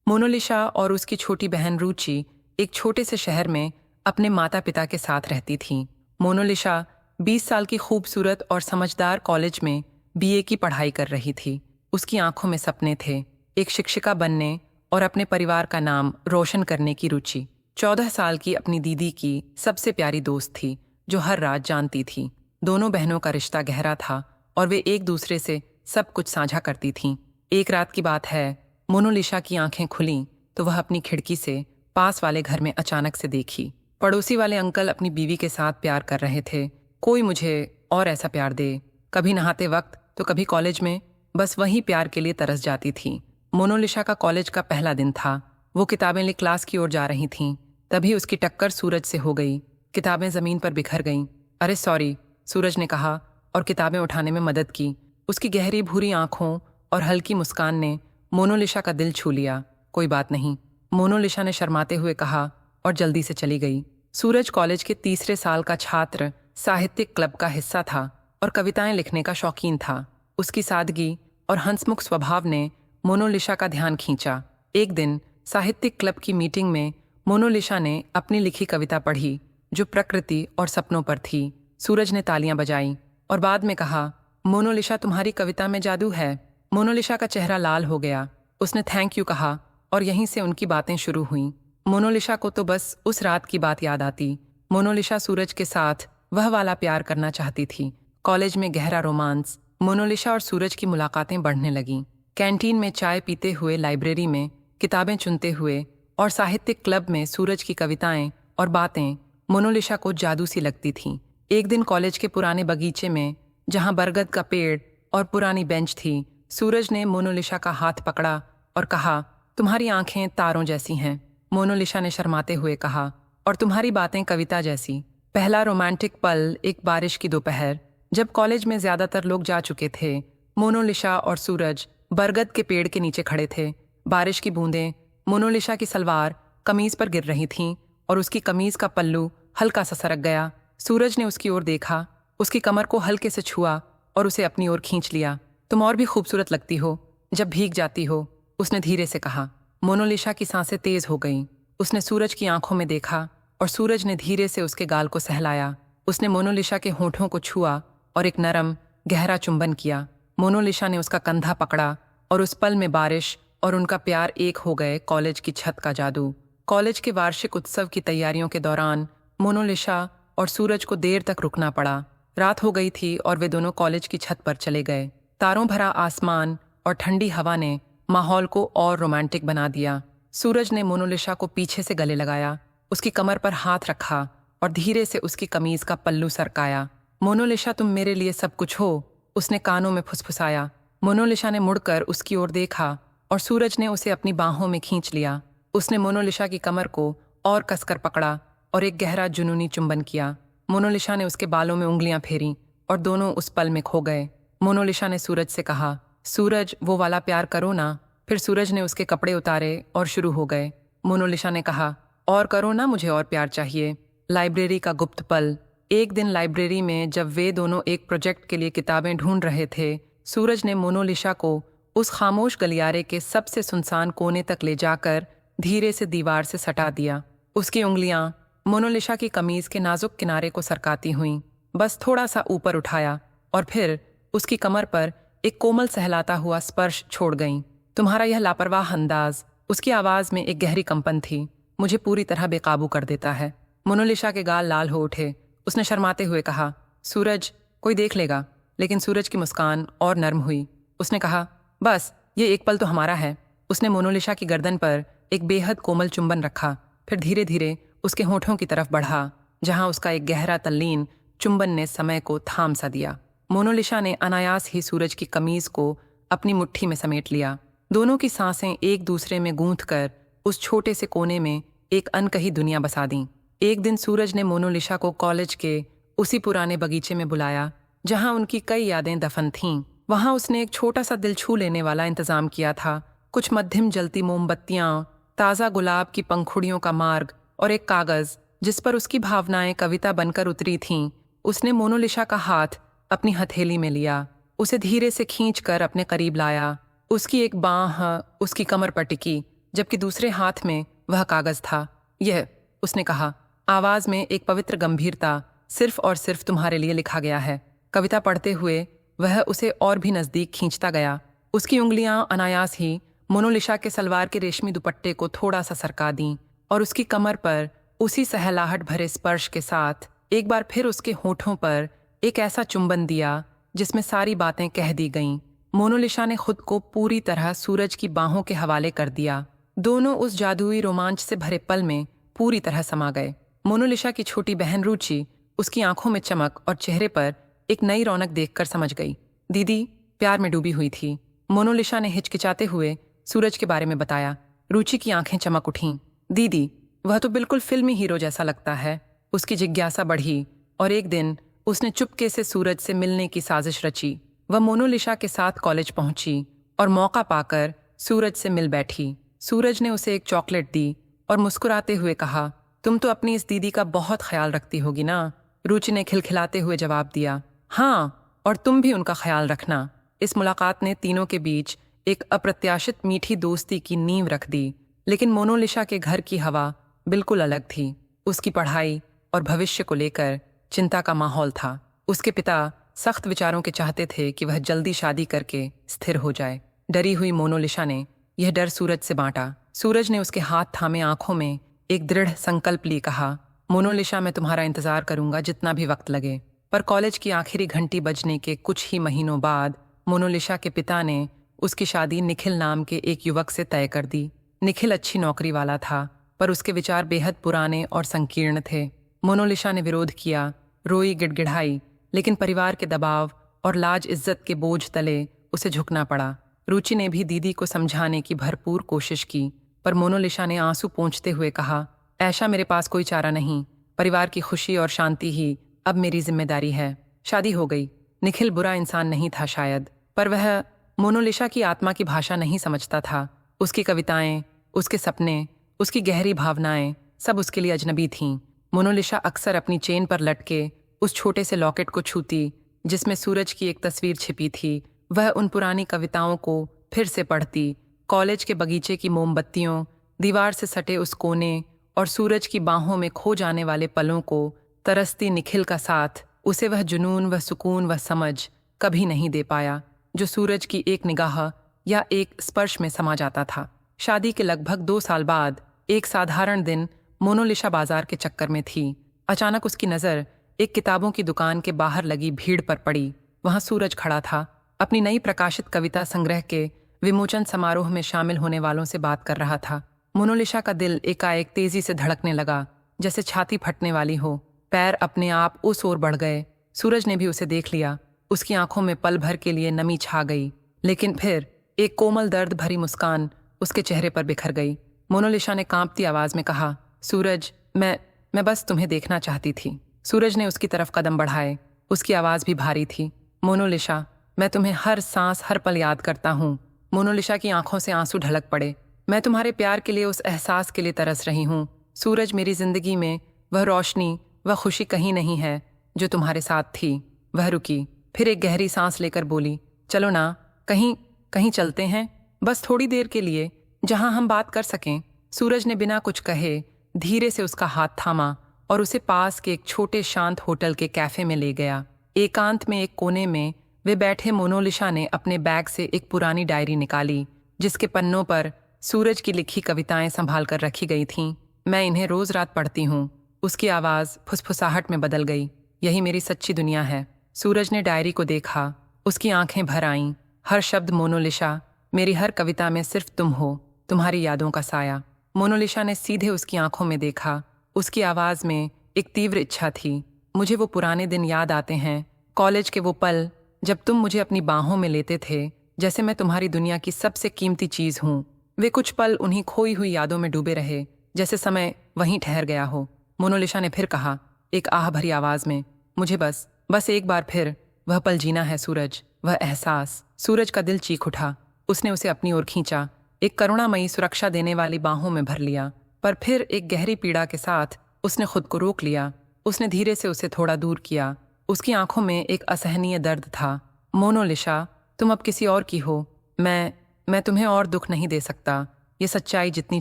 Mona Lisa और उसकी छोटी बहन रुचि एक छोटे से शहर में अपने माता पिता के साथ रहती थीं। मोनालिसा 20 साल की खूबसूरत और समझदार कॉलेज में बीए की पढ़ाई कर रही थी। उसकी आंखों में सपने थे, एक शिक्षिका बनने और अपने परिवार का नाम रोशन करने की रुचि। 14 साल की अपनी दीदी की सबसे प्यारी दोस्त थी, जो हर रात जानती थी। दोनों बहनों का रिश्ता गहरा था और वे एक दूसरे से सब कुछ साझा करती थीं। एक रात की बात है, मोनालिसा की आंखें खुलीं तो वह अपनी खिड़की से पास वाले घर में अचानक से देखी। पड़ोसी वाले अंकल अपनी बीवी के साथ प्यार कर रहे थे। कोई मुझे और ऐसा प्यार दे, कभी नहाते वक्त तो कभी कॉलेज में, बस वही प्यार के लिए तरस जाती थी। मोनालिसा का कॉलेज का पहला दिन था। वो किताबें ले क्लास की ओर जा रही थीं, तभी उसकी टक्कर सूरज से हो गई। किताबें जमीन पर बिखर गईं। अरे सॉरी, सूरज ने कहा और किताबें उठाने में मदद की। उसकी गहरी भूरी आंखों और हल्की मुस्कान ने मोनालिसा का दिल छू लिया। कोई बात नहीं, मोनालिसा ने शर्माते हुए कहा और जल्दी से चली गई। सूरज कॉलेज के तीसरे साल का छात्र, साहित्यिक क्लब का हिस्सा था और कविताएं लिखने का शौकीन था। उसकी सादगी और हंसमुख स्वभाव ने मोनालिसा का ध्यान खींचा। एक दिन साहित्यिक क्लब की मीटिंग में मोनालिसा ने अपनी लिखी कविता पढ़ी, जो प्रकृति और सपनों पर थी। सूरज ने तालियां बजाईं और बाद में कहा, मोनालिसा, तुम्हारी कविता में जादू है। मोनालिसा का चेहरा लाल हो गया। उसने थैंक यू कहा और यहीं से उनकी बातें शुरू हुईं। मोनालिसा को तो बस उस रात की बात याद आती। मोनालिसा सूरज के साथ वह वाला प्यार करना चाहती थी। कॉलेज में गहरा रोमांस। मोनालिसा और सूरज की मुलाकातें बढ़ने लगीं। कैंटीन में चाय पीते हुए, लाइब्रेरी में किताबें चुनते हुए और साहित्यिक क्लब में सूरज की कविताएं और बातें मोनालिसा को जादू सी लगती थीं। एक दिन कॉलेज के पुराने बगीचे में, जहां बरगद का पेड़ और पुरानी बेंच थी, सूरज ने मोनालिसा का हाथ पकड़ा और कहा, तुम्हारी आंखें तारों जैसी हैं। मोनालिसा ने शर्माते हुए कहा, और तुम्हारी बातें कविता जैसी। पहला रोमांटिक पल एक बारिश की दोपहर, जब कॉलेज में ज्यादातर लोग जा चुके थे। मोनालिसा और सूरज बरगद के पेड़ के नीचे खड़े थे। बारिश की बूंदें मोनालिसा की सलवार कमीज पर गिर रही थीं और उसकी कमीज का पल्लू हल्का सा सरक गया। सूरज ने उसकी ओर देखा, उसकी कमर को हल्के से छुआ और उसे अपनी ओर खींच लिया। तुम और भी खूबसूरत लगती हो जब भीग जाती हो, उसने धीरे से कहा। मोनालिसा की सांसें तेज हो गईं। उसने सूरज की आंखों में देखा और सूरज ने धीरे से उसके गाल को सहलाया। उसने मोनालिसा के होठों को छुआ और एक नरम गहरा चुंबन किया। मोनालिसा ने उसका कंधा पकड़ा और उस पल में बारिश और उनका प्यार एक हो गए। कॉलेज की छत का जादू। कॉलेज के वार्षिक उत्सव की तैयारियों के दौरान मोनालिसा और सूरज को देर तक रुकना पड़ा। रात हो गई थी और वे दोनों कॉलेज की छत पर चले गए। तारों भरा आसमान और ठंडी हवा ने माहौल को और रोमांटिक बना दिया। सूरज ने मोनालिसा को पीछे से गले लगाया, उसकी कमर पर हाथ रखा और धीरे से उसकी कमीज का पल्लू सरकाया। मोनालिसा, तुम मेरे लिए सब कुछ हो, उसने कानों में फुसफुसाया। मोनालिसा ने मुड़कर उसकी ओर देखा और सूरज ने उसे अपनी बाहों में खींच लिया। उसने मोनालिसा की कमर को और कसकर पकड़ा और एक गहरा जुनूनी चुंबन किया। मोनालिसा ने उसके बालों में उंगलियां फेरीं और दोनों उस पल में खो गए। मोनालिसा ने सूरज से कहा, सूरज, वो वाला प्यार करो ना। फिर सूरज ने उसके कपड़े उतारे और शुरू हो गए। मोनालिसा ने कहा, और करो ना, मुझे और प्यार चाहिए। लाइब्रेरी का गुप्त पल। एक दिन लाइब्रेरी में जब वे दोनों एक प्रोजेक्ट के लिए किताबें ढूंढ रहे थे, सूरज ने मोनालिसा को उस खामोश गलियारे के सबसे सुनसान कोने तक ले जाकर धीरे से दीवार से सटा दिया। उसकी उंगलियां मोनालिसा की कमीज के नाजुक किनारे को सरकाती हुईं। बस थोड़ा सा ऊपर उठाया और फिर उसकी कमर पर एक कोमल सहलाता हुआ स्पर्श छोड़ गईं। तुम्हारा यह लापरवाह अंदाज, उसकी आवाज में एक गहरी कंपन थी, मुझे पूरी तरह बेकाबू कर देता है। मोनालिसा के गाल लाल हो उठे। उसने शर्माते हुए कहा, सूरज, कोई देख लेगा। लेकिन सूरज की मुस्कान और नर्म हुई। उसने कहा, बस ये एक पल तो हमारा है। उसने मोनालिसा की गर्दन पर एक बेहद कोमल चुंबन रखा, फिर धीरे धीरे उसके होठों की तरफ बढ़ा, जहां उसका एक गहरा तल्लीन चुंबन ने समय को थाम सा दिया। मोनालिसा ने अनायास ही सूरज की कमीज को अपनी मुट्ठी में समेट लिया। दोनों की सांसें एक दूसरे में गूंथकर उस छोटे से कोने में एक अनकही दुनिया बसा दी। एक दिन सूरज ने मोनालिसा को कॉलेज के उसी पुराने बगीचे में बुलाया, जहां उनकी कई यादें दफन थीं। वहां उसने एक छोटा सा दिल छू लेने वाला इंतजाम किया था। कुछ मध्यम जलती मोमबत्तियां, ताज़ा गुलाब की पंखुड़ियों का मार्ग और एक कागज जिस पर उसकी भावनाएं कविता बनकर उतरी थीं। उसने मोनालिसा का हाथ अपनी हथेली में लिया, उसे धीरे से खींचकर अपने करीब लाया। उसकी एक बांह उसकी कमर पर टिकी जबकि दूसरे हाथ में वह कागज था। यह, उसने कहा, आवाज में एक पवित्र गंभीरता, सिर्फ और सिर्फ तुम्हारे लिए लिखा गया है। कविता पढ़ते हुए वह उसे और भी नजदीक खींचता गया। उसकी उंगलियां अनायास ही मोनालिसा के सलवार के रेशमी दुपट्टे को थोड़ा सा सरका दीं और उसकी कमर पर उसी सहलाहट भरे स्पर्श के साथ एक बार फिर उसके होठों पर एक ऐसा चुंबन दिया जिसमें सारी बातें कह दी गईं। मोनालिसा ने खुद को पूरी तरह सूरज की बाहों के हवाले कर दिया। दोनों उस जादुई रोमांच से भरे पल में पूरी तरह समा गए। मोनालिसा की छोटी बहन रुचि उसकी आंखों में चमक और चेहरे पर एक नई रौनक देखकर समझ गई। दीदी प्यार में डूबी हुई थी। मोनालिसा ने हिचकिचाते हुए सूरज के बारे में बताया। रुचि की आंखें चमक उठीं। दीदी, वह तो बिल्कुल फिल्मी हीरो जैसा लगता है। उसकी जिज्ञासा बढ़ी और एक दिन उसने चुपके से सूरज से मिलने की साजिश रची। वह मोनालिसा के साथ कॉलेज पहुंची और मौका पाकर सूरज से मिल बैठी। सूरज ने उसे एक चॉकलेट दी और मुस्कुराते हुए कहा, तुम तो अपनी इस दीदी का बहुत ख्याल रखती होगी ना। रुचि ने खिलखिलाते हुए जवाब दिया, हाँ, और तुम भी उनका ख्याल रखना। इस मुलाकात ने तीनों के बीच एक अप्रत्याशित मीठी दोस्ती की नींव रख दी। लेकिन मोनालिसा के घर की हवा बिल्कुल अलग थी। उसकी पढ़ाई और भविष्य को लेकर चिंता का माहौल था। उसके पिता सख्त विचारों के चाहते थे कि वह जल्दी शादी करके स्थिर हो जाए। डरी हुई मोनालिसा ने यह डर सूरज से बांटा। सूरज ने उसके हाथ थामे आंखों में एक दृढ़ संकल्प लिए कहा, मोनालिसा, मैं तुम्हारा इंतजार करूंगा जितना भी वक्त लगे। पर कॉलेज की आखिरी घंटी बजने के कुछ ही महीनों बाद मोनालिसा के पिता ने उसकी शादी निखिल नाम के एक युवक से तय कर दी। निखिल अच्छी नौकरी वाला था, पर उसके विचार बेहद पुराने और संकीर्ण थे। मोनालिसा ने विरोध किया, रोई, गिड़गिड़ाई, लेकिन परिवार के दबाव और लाज इज्जत के बोझ तले उसे झुकना पड़ा। रुचि ने भी दीदी को समझाने की भरपूर कोशिश की, पर मोनालिसा ने आंसू पोंछते हुए कहा, ऐशा, मेरे पास कोई चारा नहीं। परिवार की खुशी और शांति ही अब मेरी जिम्मेदारी है। शादी हो गई। निखिल बुरा इंसान नहीं था शायद, पर वह मोनालिसा की आत्मा की भाषा नहीं समझता था। उसकी कविताएं, उसके सपने, उसकी गहरी भावनाएं सब उसके लिए अजनबी थीं। मोनालिसा अक्सर अपनी चेन पर लटके उस छोटे से लॉकेट को छूती जिसमें सूरज की एक तस्वीर छिपी थी। वह उन पुरानी कविताओं को फिर से पढ़ती, कॉलेज के बगीचे की मोमबत्तियों, दीवार से सटे उस कोने और सूरज की बाहों में खो जाने वाले पलों को तरसती। निखिल का साथ उसे वह जुनून, वह सुकून, वह समझ कभी नहीं दे पाया जो सूरज की एक निगाह या एक स्पर्श में समा जाता था। शादी के लगभग 2 साल बाद एक साधारण दिन मोनालिसा बाजार के चक्कर में थी। अचानक उसकी नज़र एक किताबों की दुकान के बाहर लगी भीड़ पर पड़ी। वहां सूरज खड़ा था, अपनी नई प्रकाशित कविता संग्रह के विमोचन समारोह में शामिल होने वालों से बात कर रहा था। मोनालिसा का दिल एकाएक तेजी से धड़कने लगा, जैसे छाती फटने वाली हो। पैर अपने आप उस ओर बढ़ गए। सूरज ने भी उसे देख लिया। उसकी आंखों में पल भर के लिए नमी छा गई, लेकिन फिर एक कोमल दर्द भरी मुस्कान उसके चेहरे पर बिखर गई। मोनालिसा ने कांपती आवाज में कहा, सूरज, मैं बस तुम्हें देखना चाहती थी। सूरज ने उसकी तरफ कदम बढ़ाए। उसकी आवाज भी भारी थी। मोनालिसा, मैं तुम्हें हर सांस, हर पल याद करता हूँ। मोनालिसा की आंखों से आंसू ढलक पड़े। मैं तुम्हारे प्यार के लिए, उस एहसास के लिए तरस रही हूँ। सूरज, मेरी जिंदगी में वह रोशनी, वह खुशी कहीं नहीं है जो तुम्हारे साथ थी। वह रुकी, फिर एक गहरी सांस लेकर बोली, चलो ना, कहीं चलते हैं, बस थोड़ी देर के लिए, जहां हम बात कर सकें। सूरज ने बिना कुछ कहे धीरे से उसका हाथ थामा और उसे पास के एक छोटे शांत होटल के कैफे में ले गया। एकांत में एक कोने में वे बैठे मोनालिसा ने अपने बैग से एक पुरानी डायरी निकाली जिसके पन्नों पर सूरज की लिखी कविताएं संभाल कर रखी गई थीं। मैं इन्हें रोज रात पढ़ती हूँ। उसकी आवाज फुसफुसाहट में बदल गई। यही मेरी सच्ची दुनिया है। सूरज ने डायरी को देखा। उसकी आंखें भर आईं। हर शब्द मोनालिसा, मेरी हर कविता में सिर्फ तुम हो, तुम्हारी यादों का साया। मोनालिसा ने सीधे उसकी आंखों में देखा। उसकी आवाज में एक तीव्र इच्छा थी। मुझे वो पुराने दिन याद आते हैं, कॉलेज के वो पल जब तुम मुझे अपनी बाहों में लेते थे, जैसे मैं तुम्हारी दुनिया की सबसे कीमती चीज हूँ। वे कुछ पल उन्हीं खोई हुई यादों में डूबे रहे, जैसे समय वहीं ठहर गया हो। मोनालिसा ने फिर कहा, एक आह भरी आवाज में, मुझे बस एक बार फिर वह पल जीना है सूरज, वह एहसास। सूरज का दिल चीख उठा। उसने उसे अपनी ओर खींचा, एक करुणामयी सुरक्षा देने वाली बाहों में भर लिया। पर फिर एक गहरी पीड़ा के साथ उसने खुद को रोक लिया। उसने धीरे से उसे थोड़ा दूर किया। उसकी आंखों में एक असहनीय दर्द था। मोनालिसा, तुम अब किसी और की हो। मैं तुम्हें और दुख नहीं दे सकता। ये सच्चाई जितनी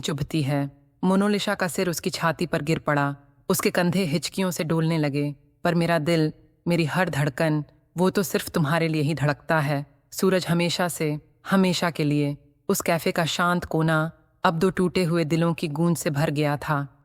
चुभती है। मोनालिसा का सिर उसकी छाती पर गिर पड़ा। उसके कंधे हिचकियों से डोलने लगे। पर मेरा दिल, मेरी हर धड़कन, वो तो सिर्फ तुम्हारे लिए ही धड़कता है सूरज, हमेशा से, हमेशा के लिए। उस कैफे का शांत कोना अब दो टूटे हुए दिलों की गूंज से भर गया था।